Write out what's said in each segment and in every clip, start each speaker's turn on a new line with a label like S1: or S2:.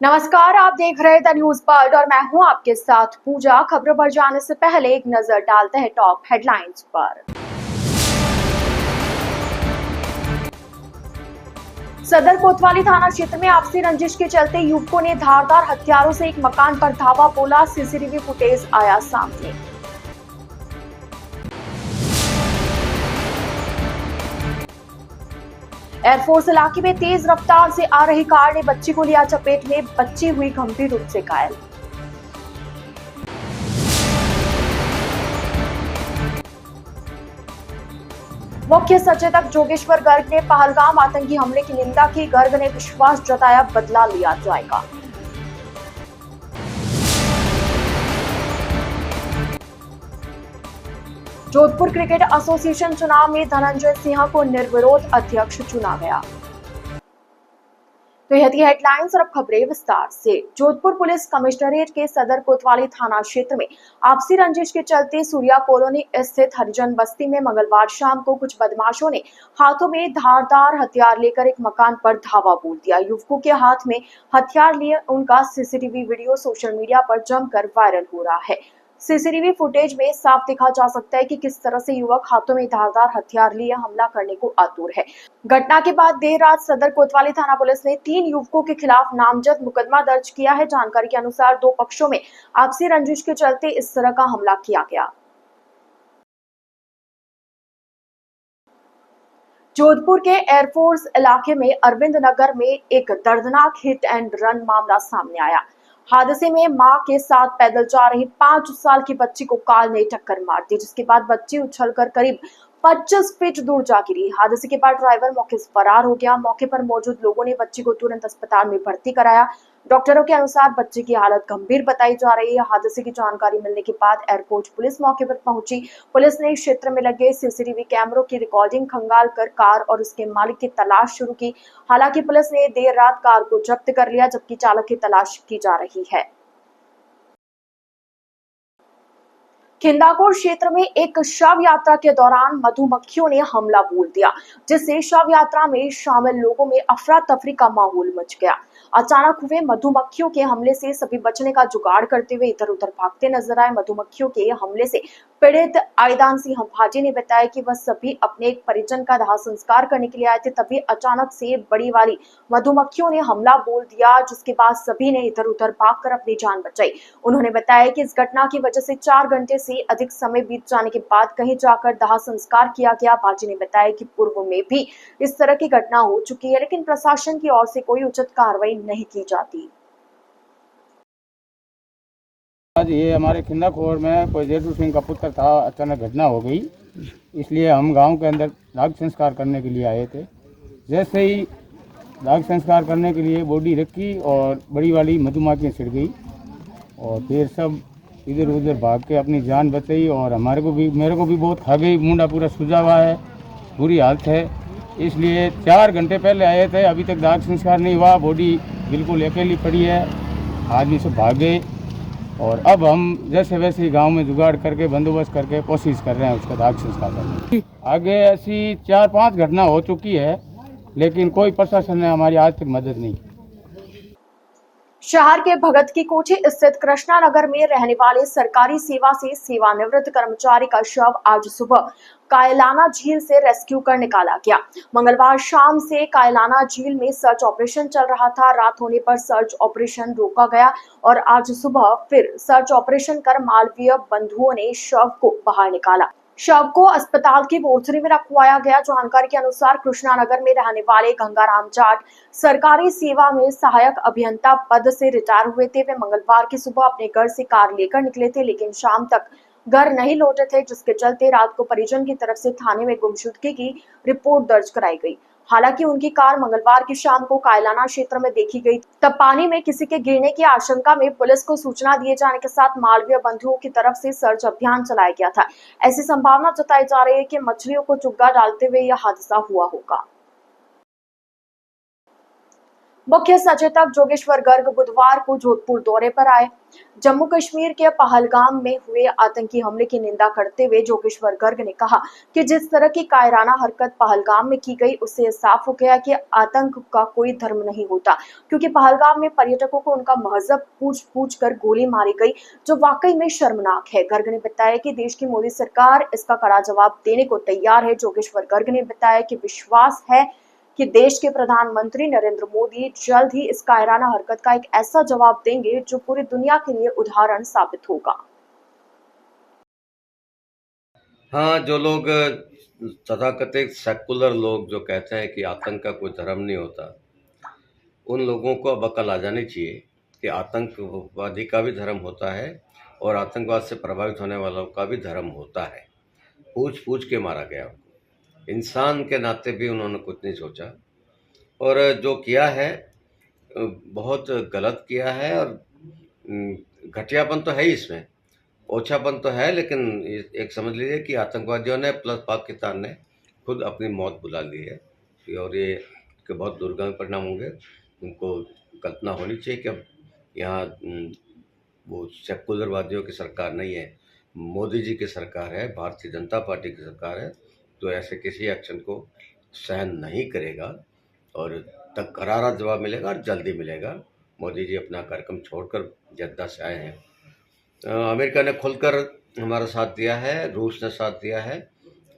S1: नमस्कार, आप देख रहे द न्यूज वर्ल्ड और मैं हूं आपके साथ पूजा। खबरों पर जाने से पहले एक नजर डालते हैं टॉप हेडलाइंस पर। सदर कोतवाली थाना क्षेत्र में आपसी रंजिश के चलते युवकों ने धारदार हथियारों से एक मकान पर धावा बोला। सीसीटीवी फुटेज आया सामने। एयरफोर्स इलाके में तेज रफ्तार से आ रही कार ने बच्ची को लिया चपेट में। बच्ची हुई गंभीर रूप से घायल। मुख्य सचेतक जोगेश्वर गर्ग ने पहलगाम आतंकी हमले की निंदा की। गर्ग ने विश्वास जताया, बदला लिया जाएगा। जोधपुर क्रिकेट एसोसिएशन चुनाव में धनंजय सिंह को निर्विरोध अध्यक्ष चुना गया। तो यह थी हेडलाइंस और अब खबरें विस्तार से। जोधपुर पुलिस कमिश्नरेट के सदर कोतवाली थाना क्षेत्र में आपसी रंजिश के चलते सूर्या कॉलोनी स्थित हरिजन बस्ती में मंगलवार शाम को कुछ बदमाशों ने हाथों में धारदार हथियार लेकर एक मकान पर धावा बोल दिया। युवकों के हाथ में हथियार लिए उनका सीसीटीवी वीडियो सोशल मीडिया पर जमकर वायरल हो रहा है। सीसीटीवी फुटेज में साफ देखा जा सकता है कि किस तरह से युवक हाथों में धारदार हथियार लिए हमला करने को आतुर है। घटना के बाद देर रात सदर कोतवाली थाना पुलिस ने 3 युवकों के खिलाफ नामजद मुकदमा दर्ज किया है। जानकारी के अनुसार 2 पक्षों में आपसी रंजिश के चलते इस तरह का हमला किया गया। जोधपुर के एयरफोर्स इलाके में अरविंद नगर में एक दर्दनाक हिट एंड रन मामला सामने आया। हादसे में मां के साथ पैदल जा रही 5 साल की बच्ची को कार ने टक्कर मार दी, जिसके बाद बच्ची उछलकर करीब 25 फीट दूर जा गिरी। हादसे के बाद ड्राइवर मौके से फरार हो गया। मौके पर मौजूद लोगों ने बच्ची को तुरंत अस्पताल में भर्ती कराया। डॉक्टरों के अनुसार बच्ची की हालत गंभीर बताई जा रही है। हादसे की जानकारी मिलने के बाद एयरपोर्ट पुलिस मौके पर पहुंची। पुलिस ने क्षेत्र में लगे सीसीटीवी कैमरों की रिकॉर्डिंग खंगाल कर कार और उसके मालिक की तलाश शुरू की। हालांकि पुलिस ने देर रात कार को जब्त कर लिया, जबकि चालक की तलाश की जा रही है। खिंदाकोट क्षेत्र में एक शव यात्रा के दौरान मधुमक्खियों ने हमला बोल दिया, जिससे शव यात्रा में शामिल लोगों में अफरा तफरी का माहौल मच गया। अचानक हुए मधुमक्खियों के हमले से सभी बचने का जुगाड़ करते हुए इधर उधर भागते नजर आए। मधुमक्खियों के हमले से पीड़ित आईदान सिंह भाजी ने बताया कि वह सभी अपने एक परिजन का दाह संस्कार करने के लिए आए थे, तभी अचानक से बड़ी वाली मधुमक्खियों ने हमला बोल दिया, जिसके बाद सभी ने इधर उधर भागकर अपनी जान बचाई। उन्होंने बताया कि इस घटना की वजह से 4 घंटे से अधिक समय बीत जाने के बाद कहीं जाकर दाह संस्कार किया गया। भाजी ने बताया कि पूर्व में भी इस तरह की घटना हो चुकी है, लेकिन प्रशासन की ओर से कोई उचित कार्रवाई नहीं की जाती।
S2: आज ये हमारे खिंदाखोर में कोई जेठू सिंह का पुत्र था, अचानक घटना हो गई, इसलिए हम गांव के अंदर दाग संस्कार करने के लिए आए थे। जैसे ही दाग संस्कार करने के लिए बॉडी रखी और बड़ी वाली मधुमक्खियाँ छिड़ गई और फिर सब इधर उधर भाग के अपनी जान बचाई और मेरे को भी बहुत खा गई। मुंडा पूरा सूजा हुआ है, बुरी हालत है, इसलिए 4 घंटे पहले आए थे, अभी तक दाग संस्कार नहीं हुआ। बॉडी बिल्कुल अकेली पड़ी है, आदमी सब भाग गए और अब हम जैसे वैसे ही गांव में जुगाड़ करके बंदोबस्त करके कोशिश कर रहे हैं उसका दाग संस्कार करने की। आगे ऐसी 4-5 घटना हो चुकी है, लेकिन कोई प्रशासन ने हमारी आज तक मदद नहीं की।
S1: शहर के भगत की कोठी स्थित कृष्णा नगर में रहने वाले सरकारी सेवा से सेवानिवृत्त कर्मचारी का शव आज सुबह कायलाना झील से रेस्क्यू कर निकाला गया। मंगलवार शाम से कायलाना झील में सर्च ऑपरेशन चल रहा था। रात होने पर सर्च ऑपरेशन रोका गया और आज सुबह फिर सर्च ऑपरेशन कर मालवीय बंधुओं ने शव को बाहर निकाला। शव को अस्पताल की मोर्चरी में रखवाया गया। जानकारी के अनुसार कृष्णानगर में रहने वाले गंगाराम जाट सरकारी सेवा में सहायक अभियंता पद से रिटायर हुए थे। वे मंगलवार की सुबह अपने घर से कार लेकर निकले थे, लेकिन शाम तक घर नहीं लौटे थे, जिसके चलते रात को परिजन की तरफ से थाने में गुमशुदगी की रिपोर्ट दर्ज कराई गई। हालांकि उनकी कार मंगलवार की शाम को कायलाना क्षेत्र में देखी गई, तब पानी में किसी के गिरने की आशंका में पुलिस को सूचना दिए जाने के साथ मालवीय बंधुओं की तरफ से सर्च अभियान चलाया गया था। ऐसी संभावना जताई जा रही है कि मछलियों को चुग्गा डालते हुए यह हादसा हुआ होगा। मुख्य सचेतक जोगेश्वर गर्ग बुधवार को जोधपुर दौरे पर आए। जम्मू कश्मीर के पहलगाम में हुए आतंकी हमले की निंदा करते हुए जोगेश्वर गर्ग ने कहा कि जिस तरह की कायराना हरकत पहलगाम में की गई, उससे साफ हो गया कि आतंक का कोई धर्म नहीं होता, क्योंकि पहलगाम में पर्यटकों को उनका मजहब पूछ कर गोली मारी गई, जो वाकई में शर्मनाक है। गर्ग ने बताया कि देश की मोदी सरकार इसका कड़ा जवाब देने को तैयार है। जोगेश्वर गर्ग ने बताया कि विश्वास है कि देश के प्रधानमंत्री नरेंद्र मोदी जल्द ही इस कायराना हरकत का एक ऐसा जवाब देंगे जो पूरी दुनिया के लिए उदाहरण साबित होगा।
S3: हाँ, जो लोग तथाकथित सेकुलर लोग जो कहते हैं कि आतंक का कोई धर्म नहीं होता, उन लोगों को अब अकल आ जानी चाहिए कि आतंकवादी का भी धर्म होता है और आतंकवाद से प्रभावित होने वालों का भी धर्म होता है। पूछ पूछ के मारा गया उनको, इंसान के नाते भी उन्होंने कुछ नहीं सोचा और जो किया है बहुत गलत किया है। और घटियापन तो है ही इसमें, ओछापन तो है, लेकिन एक समझ लीजिए कि आतंकवादियों ने प्लस पाकिस्तान ने खुद अपनी मौत बुला ली है और ये के बहुत दुर्गम परिणाम होंगे। उनको कल्पना होनी चाहिए कि अब यहाँ वो सेकुलरवादियों की सरकार नहीं है, मोदी जी की सरकार है, भारतीय जनता पार्टी की सरकार है, तो ऐसे किसी एक्शन को सहन नहीं करेगा और तक करारा जवाब मिलेगा और जल्दी मिलेगा। मोदी जी अपना कार्यक्रम छोड़कर जद्दा से आए हैं। अमेरिका ने खुलकर हमारा साथ दिया है, रूस ने साथ दिया है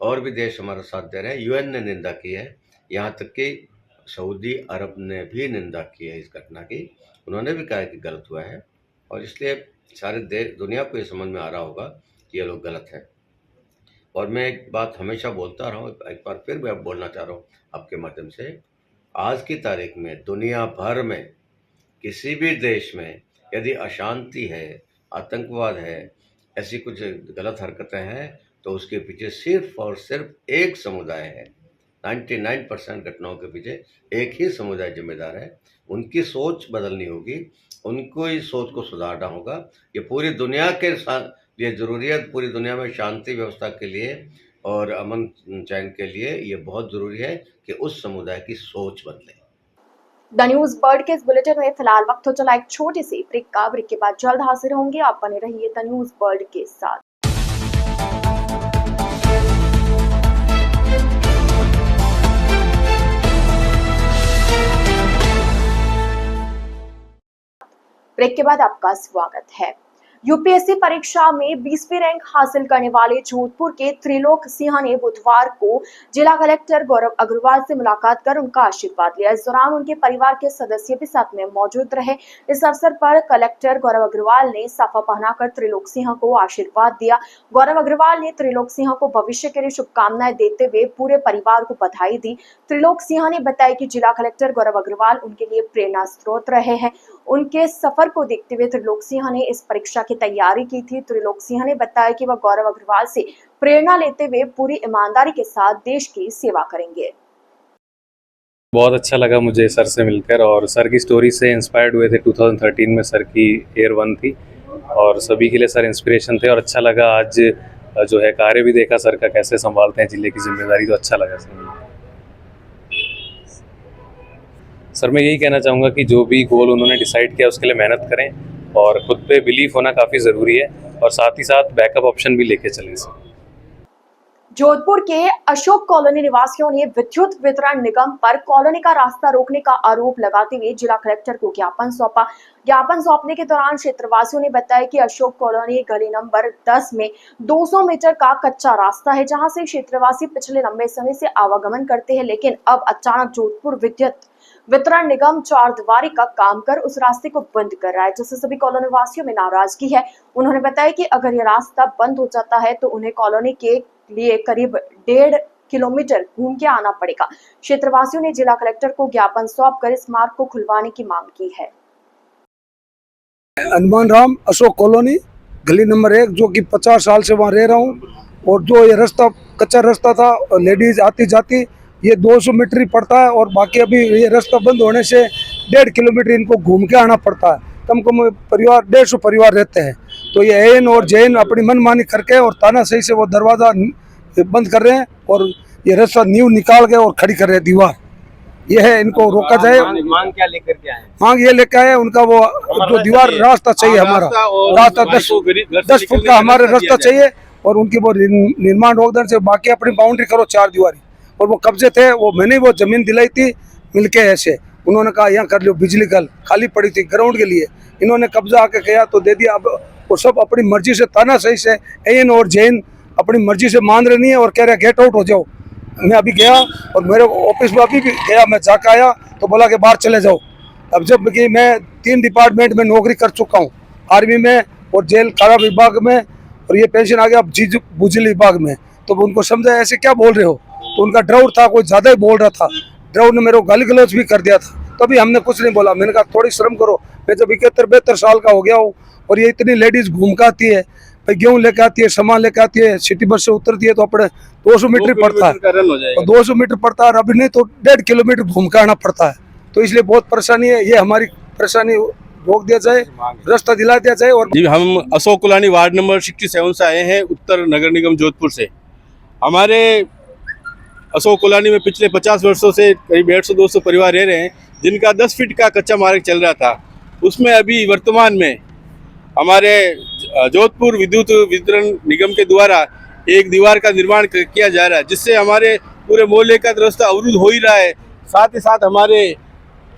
S3: और भी देश हमारा साथ दे रहे हैं। यूएन ने निंदा की है, यहाँ तक कि सऊदी अरब ने भी निंदा की है इस घटना की। उन्होंने भी कहा कि गलत हुआ है और इसलिए सारे दुनिया को ये समझ में आ रहा होगा कि ये लोग गलत हैं। और मैं एक बात हमेशा बोलता रहा हूँ, एक बार फिर मैं बोलना चाह रहा हूँ आपके माध्यम से, आज की तारीख में दुनिया भर में किसी भी देश में यदि अशांति है, आतंकवाद है, ऐसी कुछ गलत हरकतें हैं, तो उसके पीछे सिर्फ और सिर्फ एक समुदाय है। 99% घटनाओं के पीछे एक ही समुदाय जिम्मेदार है। उनकी सोच बदलनी होगी, उनको इस सोच को सुधारना होगा। ये पूरी दुनिया के साथ ये ज़रूरी है, पूरी दुनिया में शांति व्यवस्था के लिए और अमन चैन के लिए ये बहुत ज़रूरी है कि उस समुदाय की सोच बदले।
S1: द न्यूज बर्ड के इस बुलेटिन में फिलहाल वक्त हो चला एक छोटी सी ब्रेक का। ब्रेक के बाद जल्द हाजिर होंगे। आप बने रहिए द न्यूज बर्ड के साथ। ब्रेक के बाद आपका स्वागत है। यूपीएससी परीक्षा में 20वीं रैंक हासिल करने वाले जोधपुर के त्रिलोक सिंह ने बुधवार को जिला कलेक्टर गौरव अग्रवाल से मुलाकात कर उनका आशीर्वाद लिया। इस दौरान उनके परिवार के सदस्य भी साथ में मौजूद रहे। इस अवसर पर कलेक्टर गौरव अग्रवाल ने साफा पहनाकर त्रिलोक सिंह को आशीर्वाद दिया। गौरव अग्रवाल ने त्रिलोक सिंह को भविष्य के लिए शुभकामनाएं देते हुए पूरे परिवार को बधाई दी। त्रिलोक सिंह ने बताया कि जिला कलेक्टर गौरव अग्रवाल उनके लिए प्रेरणा स्रोत रहे हैं। उनके सफर को देखते हुए त्रिलोक सिंह ने इस परीक्षा की तैयारी की थी। त्रिलोक सिंह ने बताया कि वह गौरव अग्रवाल से प्रेरणा लेते हुए पूरी ईमानदारी के साथ देश की सेवा करेंगे।
S4: बहुत अच्छा लगा मुझे सर से मिलकर और सर की स्टोरी से इंस्पायर्ड हुए थे। 2013 में सर की एयर 1 थी और सभी के लिए सर इंस्पिरेशन थे और अच्छा लगा आज जो है कार्य भी देखा सर का, कैसे संभालते हैं जिले की जिम्मेदारी, तो अच्छा लगा सर। मैं यही कहना चाहूँगा कि जो भी गोल उन्होंने डिसाइड किया उसके लिए मेहनत करें और खुद पे बिलीफ होना काफ़ी ज़रूरी है और साथ ही साथ बैकअप ऑप्शन भी लेके चलें सर।
S1: जोधपुर के अशोक कॉलोनी निवासियों ने विद्युत वितरण निगम पर कॉलोनी का रास्ता रोकने का आरोप लगाते हुए जिला कलेक्टर को ज्ञापन सौंपा। ज्ञापन सौंपने के दौरान क्षेत्रवासियों ने बताया कि अशोक कॉलोनी गली नंबर 10 में 200 मीटर का कच्चा रास्ता है, जहां से क्षेत्रवासी पिछले लंबे समय से आवागमन करते हैं, लेकिन अब अचानक जोधपुर विद्युत वितरण निगम चारदीवारी का काम कर उस रास्ते को बंद कर रहा है, जिससे सभी कॉलोनी वासियों में नाराजगी है। उन्होंने बताया कि अगर यह रास्ता बंद हो जाता है तो उन्हें कॉलोनी के लिए करीब 1.5 किलोमीटर घूम के आना पड़ेगा। क्षेत्रवासियों ने जिला कलेक्टर को ज्ञापन सौंपकर इस मार्ग को खुलवाने की मांग की है।
S5: हनुमान राम, अशोक कॉलोनी, गली नंबर 1, जो कि 50 साल से वहाँ रह रहा हूँ। और जो ये रास्ता कच्चा रास्ता था, लेडीज आती जाती, ये 200 मीटर ही पड़ता है और बाकी अभी ये रास्ता बंद होने से 1.5 किलोमीटर इनको घूम के आना पड़ता है। कम कम परिवार 150 परिवार रहते हैं। तो ये एन और जैन अपनी मनमानी करके और तानाशाही से वो दरवाज़ा बंद कर रहे हैं और ये रास्ता नींव निकाल के और खड़ी कर रहे हैं दीवार। ये है, इनको रोका जाए।
S6: मांग क्या लेकर के आए?
S5: मांग ये लेकर आए उनका वो जो दीवार रास्ता चाहिए, हमारा रास्ता 10 फुट का हमारा रास्ता चाहिए, और उनकी वो निर्माण रोकदर से बाकी अपनी बाउंड्री करो 4 दीवारी। और वो कब्जे थे, वो मैंने वो जमीन दिलाई थी मिलके ऐसे, उन्होंने कहा यहाँ कर लो, बिजली कल खाली पड़ी थी ग्राउंड के लिए, इन्होंने कब्जा आके किया तो दे दिया। अब वो सब अपनी मर्जी से, तानाशाही से एन और जैन अपनी मर्जी से मान रहे नहीं है और कह रहे गेट आउट हो जाओ। मैं अभी गया और मेरे ऑफिस में अभी भी गया, मैं जाकर आया तो बोला कि बाहर चले जाओ। अब जब कि मैं 3 डिपार्टमेंट में नौकरी कर चुका हूँ, आर्मी में और जेल कारा विभाग में, और ये पेंशन आ गया अब बिजली विभाग में। तो उनको समझा ऐसे क्या बोल रहे हो, तो उनका ड्राउट था, कोई ज़्यादा ही बोल रहा था, ड्राउट ने मेरे को गाली गलौज भी कर दिया था। तभी हमने कुछ नहीं बोला, मैंने कहा थोड़ी शर्म करो, मैं जब 71-72 साल का हो गया हूँ और ये इतनी लेडीज घूम के आती है, भाई गेहूँ लेके आती है, सामान लेके आती है, सिटी बस से उतरती है तो अपने 200 मीटर पड़ता है, और 200 मीटर पड़ता है, अभी नहीं तो 1.5 किलोमीटर घूम के आना पड़ता है। तो इसलिए बहुत परेशानी है, ये हमारी परेशानी रोक दिया जाए, रास्ता दिला दिया जाए। और
S7: जी, हम अशोक कुलानी वार्ड नंबर 67 से आए हैं, उत्तर नगर निगम जोधपुर से। हमारे अशोक कुलानी में पिछले 50 वर्षों से करीब 150-200 परिवार रह रहे हैं, जिनका 10 फीट का कच्चा मार्ग चल रहा था। उसमें अभी वर्तमान में हमारे जोधपुर विद्युत वितरण निगम के द्वारा एक दीवार का निर्माण किया जा रहा है, जिससे हमारे पूरे मोहल्ले का रास्ता अवरुद्ध हो ही रहा है। साथ ही साथ हमारे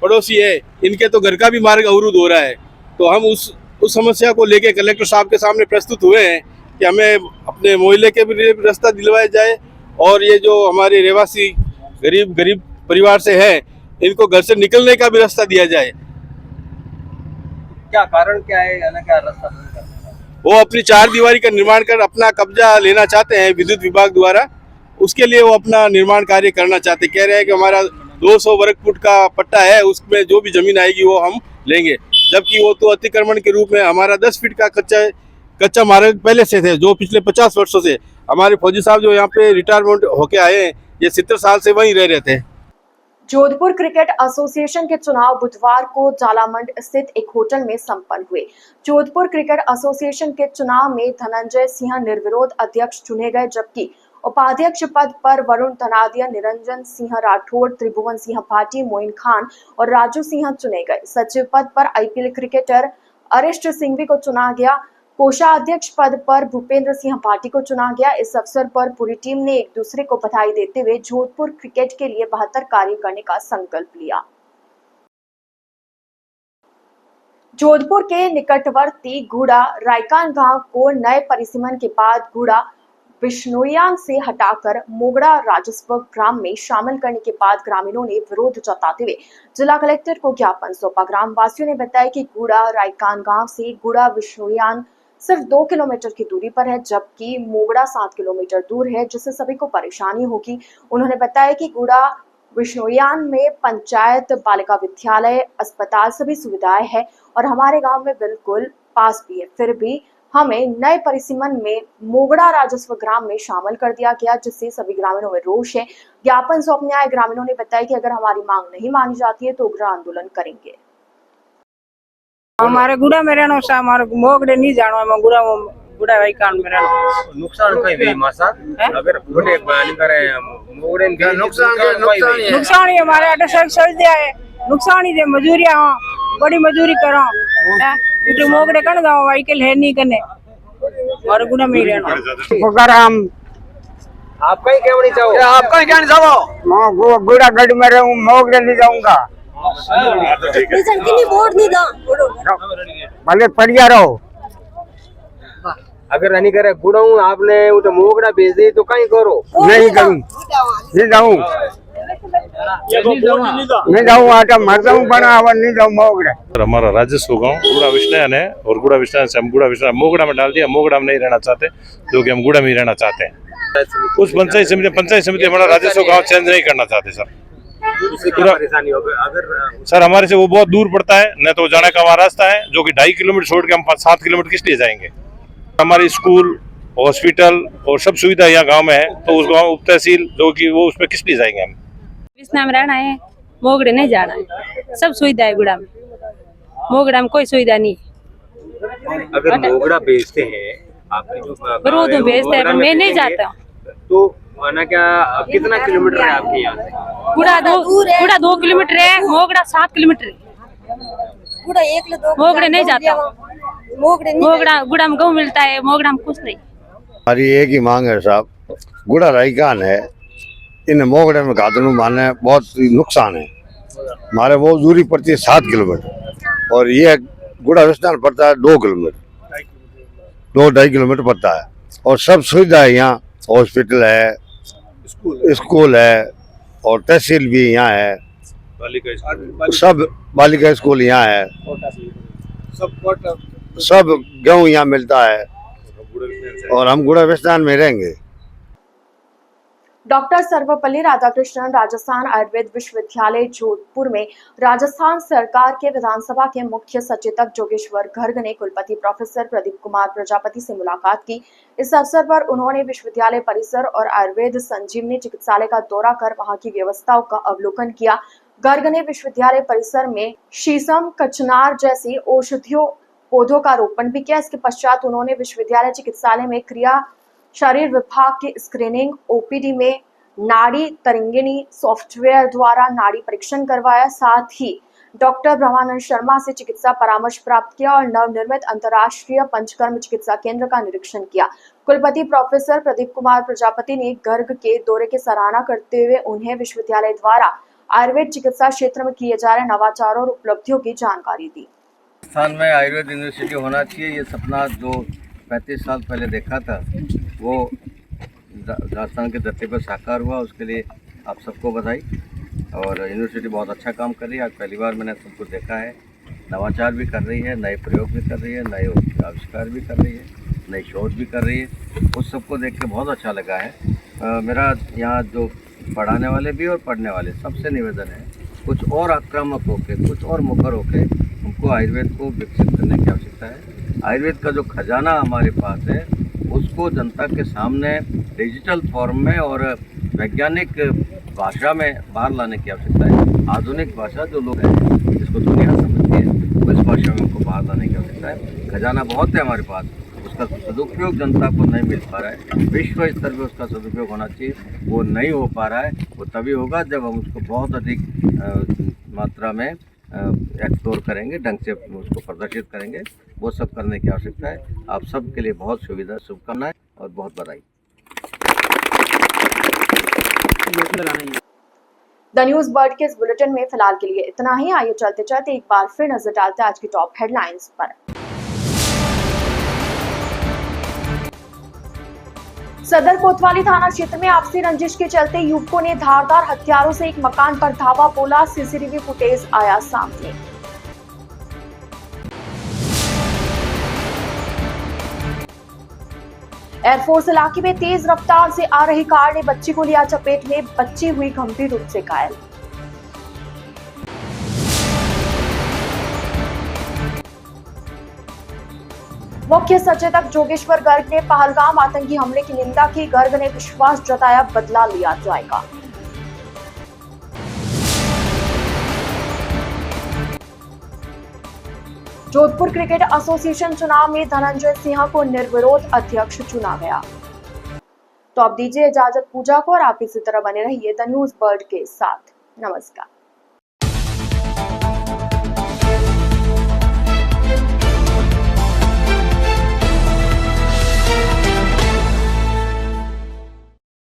S7: पड़ोसी है, इनके तो घर का भी मार्ग अवरुद्ध हो रहा है। तो हम उस समस्या को लेके कलेक्टर साहब के सामने प्रस्तुत हुए हैं कि हमें अपने मोहल्ले के भी रास्ता दिलवाया जाए, और ये जो हमारे रहवासी गरीब परिवार से है, इनको घर से निकलने का भी रास्ता दिया जाए।
S6: क्या कारण क्या है, क्या रास्ता बंद करने का?
S7: वो अपनी 4 दीवारी का निर्माण कर अपना कब्जा लेना चाहते हैं विद्युत विभाग द्वारा, उसके लिए वो अपना निर्माण कार्य करना चाहते। कह रहे हैं कि हमारा 200 वर्ग फुट का पट्टा है, उसमें जो भी जमीन आएगी वो हम लेंगे, जबकि वो तो अतिक्रमण के रूप में हमारा 10 फीट का कच्चा मार्ग पहले से थे, जो पिछले 50 वर्षों से हमारे फौजी साहब जो यहाँ पे रिटायरमेंट होके आए हैं, ये 70 साल से वहीं रह रहे थे।
S1: जोधपुर क्रिकेट एसोसिएशन के चुनाव बुधवार को जालामंड स्थित एक होटल में संपन्न हुए। जोधपुर क्रिकेट एसोसिएशन के चुनाव में धनंजय सिंह निर्विरोध अध्यक्ष चुने गए, जबकि उपाध्यक्ष पद पर वरुण धनादिया, निरंजन सिंह राठौड़, त्रिभुवन सिंह भाटी, मोइन खान और राजू सिंह चुने गए। सचिव पद पर आईपीएल क्रिकेटर अरिष्ट सिंघवी को चुना गया। कोषाध्यक्ष पद पर भूपेंद्र सिंह भाटी को चुना गया। इस अवसर पर पूरी टीम ने एक दूसरे को बधाई देते हुए जोधपुर क्रिकेट के लिए बेहतर कार्य करने का संकल्प लिया। जोधपुर के निकटवर्ती गुड़ा रायकान गांव को नए परिसीमन के बाद गुड़ा बिश्नोईयांग से हटाकर मोगड़ा राजस्व ग्राम में शामिल करने के बाद ग्रामीणों ने विरोध जताते हुए जिला कलेक्टर को ज्ञापन सौंपा। ग्राम वासियों ने बताया कि गुड़ा रायकान गांव से गुड़ा बिश्नोईयांग सिर्फ 2 किलोमीटर की दूरी पर है, जबकि मोगड़ा 7 किलोमीटर दूर है, जिससे सभी को परेशानी होगी। उन्होंने बताया कि गुड़ा बिश्नोईयांग में पंचायत, बालिका विद्यालय, अस्पताल सभी सुविधाएं हैं और हमारे गांव में बिल्कुल पास भी है, फिर भी हमें नए परिसीमन में मोगड़ा राजस्व ग्राम में शामिल कर दिया गया, जिससे सभी ग्रामीणों में रोष है। ज्ञापन सौंपने आए ग्रामीणों ने बताया कि अगर हमारी मांग नहीं मानी जाती है तो उग्र आंदोलन करेंगे।
S8: हमारे गुड़ा में रहना सा, हमारे मोगड़े नहीं जाना, गुड़ा भाई कान में रहना।
S6: नुकसान कहीं भी मासा अगर छोटे बयान करें मोगड़े में
S8: नुकसान ही हमारे अड्डे सोच दिया है, नुकसान ही दे मजूरिया बड़ी मजूरी करो, क्योंकि मोगड़े कर जाओ भाई के है नहीं करने, और गुड़ा में ही रहना।
S5: हम
S6: आप कहीं क्या नहीं चाहो?
S5: आप कहीं क्या नहीं जाओ? गुड़ा गढ़ में रहूं, मोगड़े नहीं जाऊंगा। भले पड़िया रहो।
S6: अगर नहीं करे गुड़ा आपने तो मोगड़ा भेज दे तो कहीं करो।
S5: नहीं करूं, नहीं जाऊं, नहीं जाऊं, आटा मर जाऊं, बना नहीं जाऊं मोगड़ा।
S9: हमारा राजस्व गाँव गुड़ा विष्णयान है, और गुड़ा विष्णयान से हम गुड़ा विष्णयान मोगड़ा में डाल दिया। मोगड़ा में नहीं रहना चाहते, जो कि हम गुड़ा में ही रहना चाहते हैं। उस पंचायत समिति हमारा राजस्व गाँव चेंज नहीं करना चाहते सर।
S6: परेशानी होगी अगर
S9: सर हमारे से वो बहुत दूर पड़ता है, न तो जाने का हमारा रास्ता है, जो कि 2.5 किलोमीटर छोड़ के हम 7 किलोमीटर किस लिए जाएंगे। हमारे स्कूल, हॉस्पिटल और सब सुविधा यहाँ गांव में है, तो उस गांव उप तहसील जो कि वो उसमें किस लिए जाएंगे हम।
S10: विष्णा में रहना है, मोगड़े नहीं जाना है, सब सुविधा है गुड़ा में, मोगड़ा में कोई सुविधा नहीं।
S6: अगर मोगड़ा बेचते हैं आपके जो
S10: विरोध में बेचते हैं, मैं नहीं जाता।
S6: तो माना क्या कितना किलोमीटर है आपके यहाँ से?
S10: गुड़ा 2 किलोमीटर है, मोगड़ा 7 किलोमीटर है। मोगड़े नहीं जाता, मोगड़ा गुड़ा में गेहूँ मिलता है, मोगड़ा में कुछ नहीं।
S11: हमारी एक ही मांग है साहब, गुड़ा राजस्थान है, इन मोगड़े में घातनु माने बहुत नुकसान है। हमारे वो दूरी पड़ती है 7 किलोमीटर और ये गुड़ा राजस्थान पड़ता है 2 किलोमीटर, 2-2.5 किलोमीटर पड़ता है। और सब सुविधा है यहाँ, हॉस्पिटल है, स्कूल है और तहसील भी यहाँ है, सब बालिका स्कूल यहाँ है, सब गेहूँ यहाँ मिलता है और हम गुड़ा राजस्थान में रहेंगे।
S1: डॉक्टर सर्वपल्ली राधाकृष्णन राजस्थान आयुर्वेद विश्वविद्यालय जोधपुर में राजस्थान सरकार के विधानसभा के मुख्य सचेतक जोगेश्वर गर्ग ने कुलपति प्रोफेसर प्रदीप कुमार प्रजापति से मुलाकात की। इस अवसर पर उन्होंने विश्वविद्यालय परिसर और आयुर्वेद संजीवनी चिकित्सालय का दौरा कर वहां की व्यवस्थाओं का अवलोकन किया। गर्ग ने विश्वविद्यालय परिसर में शीशम, कचनार जैसी औषधियों पौधों का रोपण भी किया। इसके पश्चात उन्होंने विश्वविद्यालय चिकित्सालय में क्रिया शरीर विभाग की स्क्रीनिंग, ओपीडी में नाड़ी तरंगिणी सॉफ्टवेयर द्वारा नाड़ी परीक्षण करवाया। साथ ही डॉक्टर ब्रह्मानंद शर्मा से चिकित्सा परामर्श प्राप्त किया और नवनिर्मित अंतर्राष्ट्रीय पंचकर्म चिकित्सा केंद्र का निरीक्षण किया। कुलपति प्रोफेसर प्रदीप कुमार प्रजापति ने गर्ग के दौरे की सराहना करते हुए उन्हें विश्वविद्यालय द्वारा आयुर्वेद चिकित्सा क्षेत्र में किए जा रहे नवाचारों और उपलब्धियों की जानकारी दी।
S3: राजस्थान में आयुर्वेद यूनिवर्सिटी होना चाहिए, ये सपना जो 35 साल पहले देखा था वो राजस्थान के धरती पर साकार हुआ। उसके लिए आप सबको बधाई। और यूनिवर्सिटी बहुत अच्छा काम कर रही है। आज पहली बार मैंने सब कुछ देखा है, नवाचार भी कर रही है, नए प्रयोग भी कर रही है, नए आविष्कार भी कर रही है, नई शोध भी कर रही है। उस सबको देख के बहुत अच्छा लगा है। मेरा यहाँ जो पढ़ाने वाले भी और पढ़ने वाले सबसे निवेदन है, कुछ और आक्रामक होकर, कुछ और मुखर होकर हमको आयुर्वेद को विकसित करने की आवश्यकता है। आयुर्वेद का जो खजाना हमारे पास है उसको जनता के सामने डिजिटल फॉर्म में और वैज्ञानिक भाषा में बाहर लाने की आवश्यकता है। आधुनिक भाषा जो लोग हैं, जिसको दुनिया समझती है, उस भाषा में उनको बाहर लाने की आवश्यकता है। खजाना बहुत है हमारे पास, उसका सदुपयोग जनता को नहीं मिल पा रहा है। विश्व स्तर पर उसका सदुपयोग होना चाहिए, वो नहीं हो पा रहा है। वो तभी होगा जब हम उसको बहुत अधिक मात्रा में एक्सप्लोर करेंगे, ढंग से उसको प्रदर्शित करेंगे। वो सब करने की आवश्यकता है। आप सब के लिए बहुत सुविधा, शुभकामनाएं और बहुत बधाई।
S1: द न्यूज बर्ड के इस बुलेटिन में फिलहाल के लिए इतना ही। आइए चलते चलते एक बार फिर नजर डालते हैं आज की टॉप हेडलाइंस पर। सदर कोतवाली थाना क्षेत्र में आपसी रंजिश के चलते युवकों ने धारदार हथियारों से एक मकान पर धावा बोला। सीसीटीवी फुटेज आया सामने। एयरफोर्स इलाके में तेज रफ्तार से आ रही कार ने बच्ची को लिया चपेट में, बच्ची हुई गंभीर रूप से घायल। मुख्य सचेतक जोगेश्वर गर्ग ने पहलगाम आतंकी हमले की निंदा की। गर्ग ने विश्वास जताया, बदला लिया जाएगा। जोधपुर क्रिकेट एसोसिएशन चुनाव में धनंजय सिंह को निर्विरोध अध्यक्ष चुना गया। तो अब दीजिए इजाजत पूजा को और आप इसी तरह बने रहिए द न्यूज बर्ड के साथ। नमस्कार।